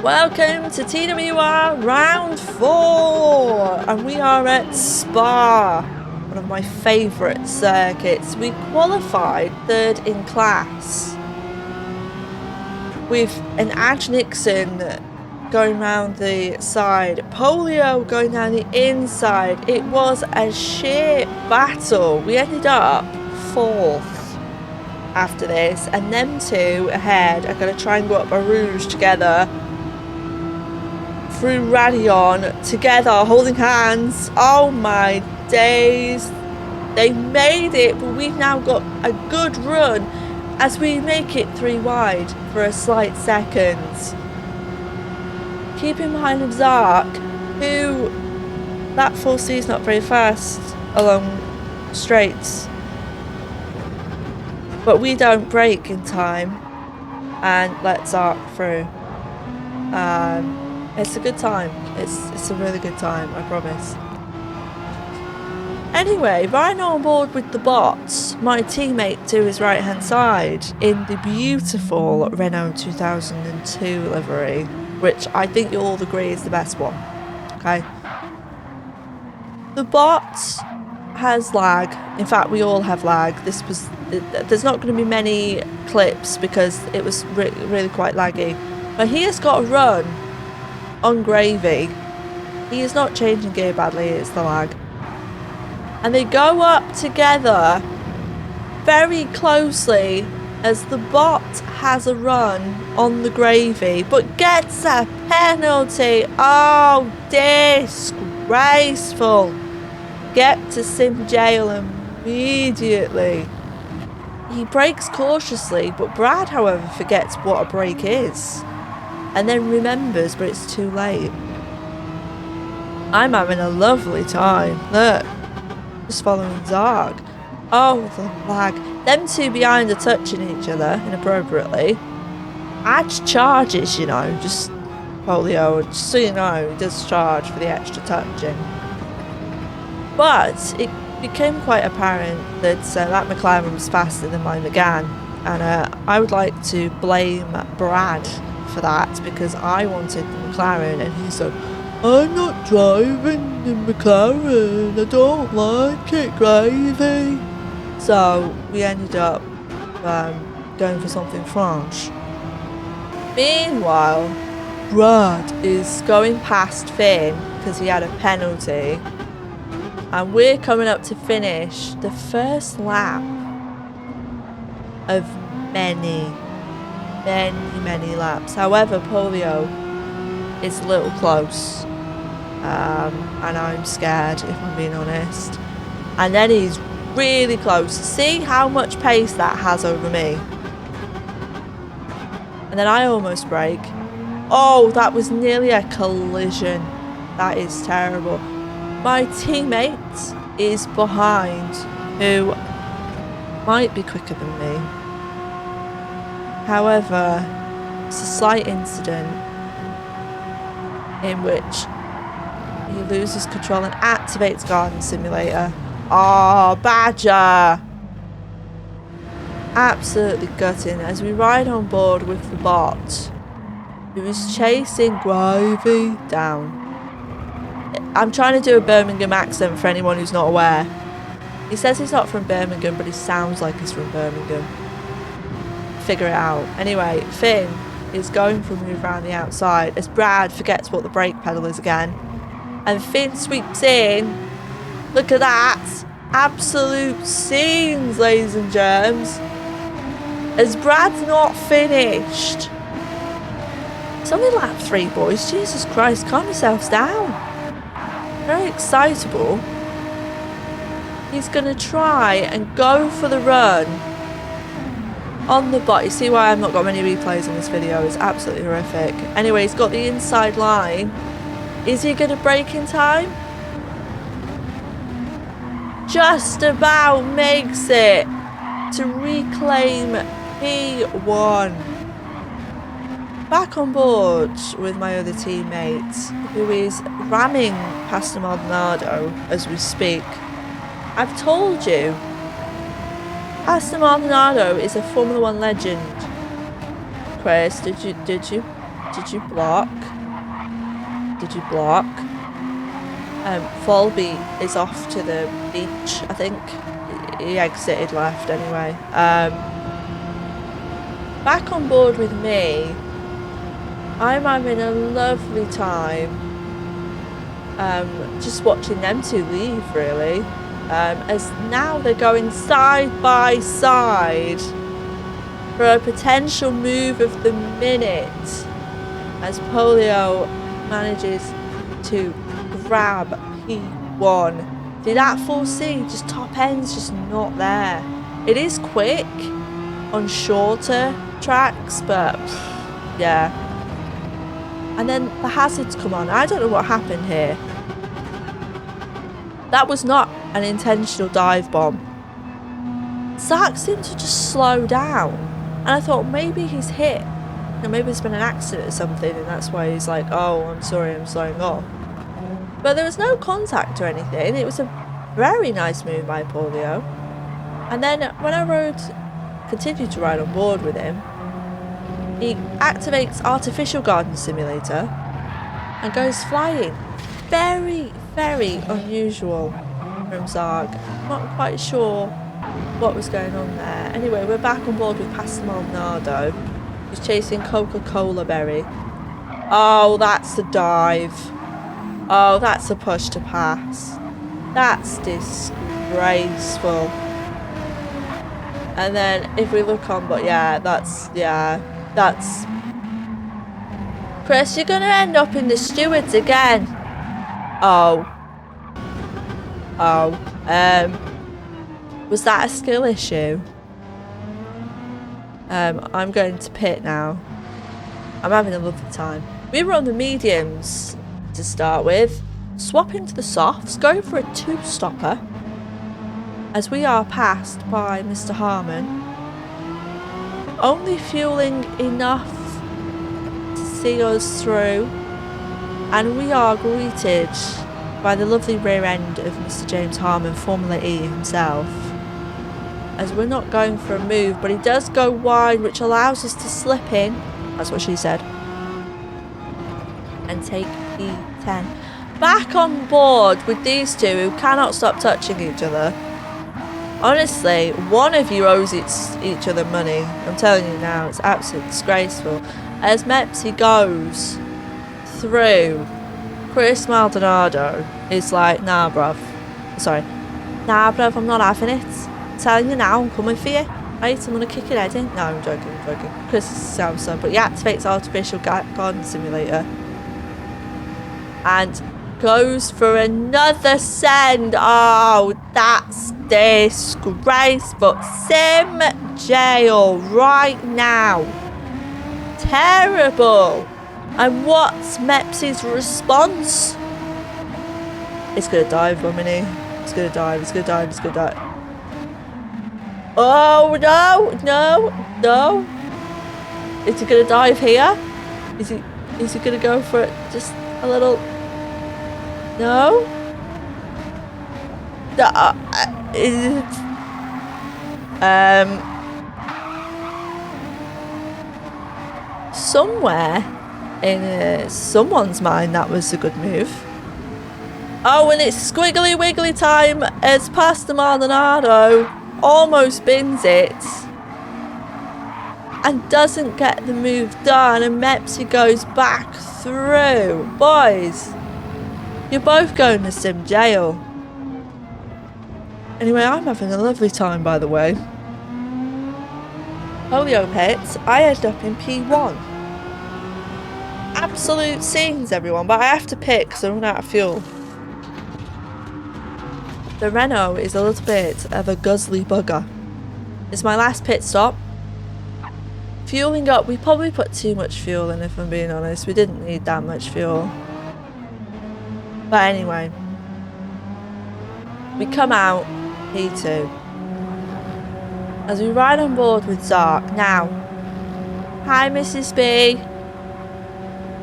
Welcome to TWR round 4 and we are at Spa, one of my favourite circuits. We qualified 3rd in class with an Adge Nixon going round the side, Polio going down the inside. It was a sheer battle. We ended up 4th after this, and them two ahead are going to try and go up a rouge together through Radion together, holding hands. Oh my days, they made it, but we've now got a good run as we make it 3 wide for a slight second. Keeping behind Zark, who that 4C is not very fast along straights, but we don't brake in time and let Zark through. It's a good time. It's a really good time, I promise. Anyway, right on board with the bots, my teammate to his right hand side in the beautiful Renault 2002 livery, which I think you'll all agree is the best one. Okay. The bot has lag. In fact, we all have lag. There's not going to be many clips because it was really quite laggy. But he has got a run on gravy. He is not changing gear badly, it's the lag. And they go up together very closely as the bot has a run on the gravy but gets a penalty. Oh, disgraceful. Get to sim jail immediately. He brakes cautiously, but Brad, however, forgets what a brake is and then remembers, but it's too late. I'm having a lovely time. Look, just following Zark. Oh, the lag. Them two behind are touching each other inappropriately. Adge charges, you know, just Polio, just so you know, he does charge for the extra touching. But it became quite apparent that that McLaren was faster than my McGann, and I would like to blame Brad for that because I wanted the McLaren and he said, I'm not driving the McLaren, I don't like it, gravy. So we ended up going for something French. Meanwhile, Brad is going past Finn because he had a penalty, and we're coming up to finish the first lap of many laps. However, Polio is a little close, and I'm scared, if I'm being honest. And then he's really close. See how much pace that has over me. And then I almost brake. Oh, that was nearly a collision. That is terrible. My teammate is behind, who might be quicker than me. However, it's a slight incident in which he loses control and activates Garden Simulator. Oh, Badger! Absolutely gutting as we ride on board with the bot, who is chasing Gravy down. I'm trying to do a Birmingham accent for anyone who's not aware. He says he's not from Birmingham, but he sounds like he's from Birmingham. Figure it out. Anyway, Finn is going for a move around the outside as Brad forgets what the brake pedal is again. And Finn sweeps in. Look at that. Absolute scenes, ladies and germs. As Brad's not finished. It's only lap 3, boys. Jesus Christ, calm yourselves down. Very excitable. He's going to try and go for the run on the bot. You see why I've not got many replays on this video? It's absolutely horrific. Anyway, he's got the inside line. Is he going to brake in time? Just about makes it to reclaim P1. Back on board with my other teammate, who is ramming Pastor Maldonado as we speak. I've told you, Pastor Maldonado is a Formula 1 legend. Chris, did you? Did you block? Did you block? Volby is off to the beach, I think. He exited left anyway. Back on board with me. I'm having a lovely time. Just watching them two leave, really. As now they're going side by side for a potential move of the minute. As Polio manages to grab P1. See that full C, just top end's just not there. It is quick on shorter tracks, but yeah. And then the hazards come on. I don't know what happened here. That was not an intentional dive bomb. Zark seemed to just slow down. And I thought maybe he's hit. You know, maybe there's been an accident or something and that's why he's like, oh, I'm sorry, I'm slowing off. But there was no contact or anything. It was a very nice move by Polio. And then when I continued to ride on board with him, he activates Artificial Garden Simulator and goes flying. Very, very unusual from Zark. Not quite sure what was going on there. Anyway, we're back on board with Pastor Maldonado, who's chasing Coca-Cola Berry. Oh, that's a dive. Oh, that's a push to pass. That's disgraceful. And then if we look on, but yeah, that's Chris, you're gonna end up in the stewards again. Oh, was that a skill issue? I'm going to pit now. I'm having a lovely time. We were on the mediums to start with, swapping to the softs, going for a two-stopper as we are passed by Mr. Harmon, only fueling enough to see us through, and we are greeted by the lovely rear end of Mr. James Harmon, Formula E himself, as we're not going for a move, but he does go wide, which allows us to slip in, that's what she said, and take P10. Back on board with these two who cannot stop touching each other. Honestly, one of you owes each other money. I'm telling you now, it's absolutely disgraceful. As Mepsi goes through, Chris Maldonado is like, nah bruv. Sorry. Nah bruv, I'm not having it. I'm telling you now, I'm coming for you. Right, I'm gonna kick your head in. No, I'm joking, Chris sounds so, but he activates Artificial Garden Simulator. And goes for another send. Oh, that's disgraceful. Sim jail right now. Terrible. And what's Mepsi's response? It's gonna dive, Romini. It's gonna dive, it's gonna dive, it's gonna dive. Oh no, no, no. Is he gonna dive here? Is he gonna go for it? Just a little. No? Somewhere in someone's mind that was a good move. Oh, and it's squiggly wiggly time as Pastor Maldonado almost bins it and doesn't get the move done, and Mepsi goes back through. Boys, you're both going to sim jail. Anyway, I'm having a lovely time, by the way. Polio pits, I ended up in P1. Absolute scenes, everyone, but I have to pit because I'm running out of fuel. The Renault is a little bit of a guzzly bugger. It's my last pit stop. Fueling up, we probably put too much fuel in, if I'm being honest. We didn't need that much fuel. But anyway, we come out P2 as we ride on board with Zark. Now, hi Mrs. B.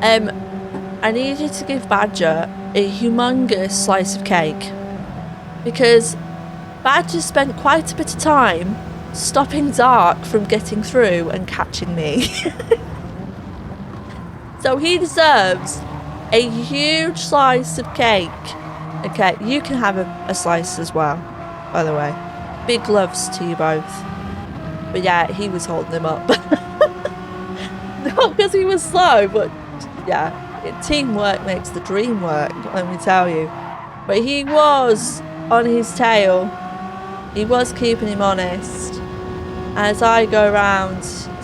I need you to give Badger a humongous slice of cake because Badger spent quite a bit of time stopping Zark from getting through and catching me. So he deserves a huge slice of cake. Okay, you can have a slice as well, by the way. Big loves to you both. But yeah, he was holding him up. Not because he was slow, but yeah, teamwork makes the dream work, let me tell you. But he was on his tail. He was keeping him honest. As I go round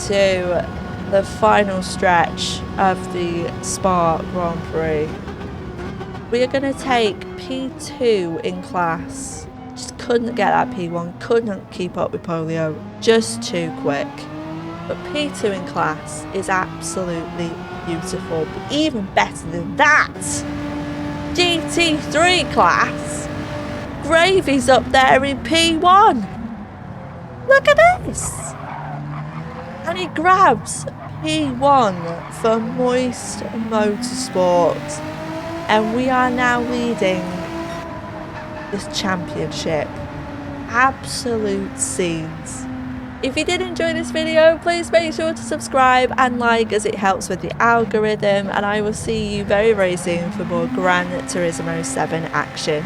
to the final stretch of the Spa Grand Prix, we are going to take P2 in class. Just couldn't get that P1, couldn't keep up with Polio, just too quick. But P2 in class is absolutely beautiful. But even better than that, GT3 class, Gravy's up there in P1. Look at this. And he grabs P1 for Moist Motorsport. And we are now leading this championship. Absolute scenes. If you did enjoy this video, please make sure to subscribe and like, as it helps with the algorithm. And I will see you very, very soon for more Gran Turismo 7 action.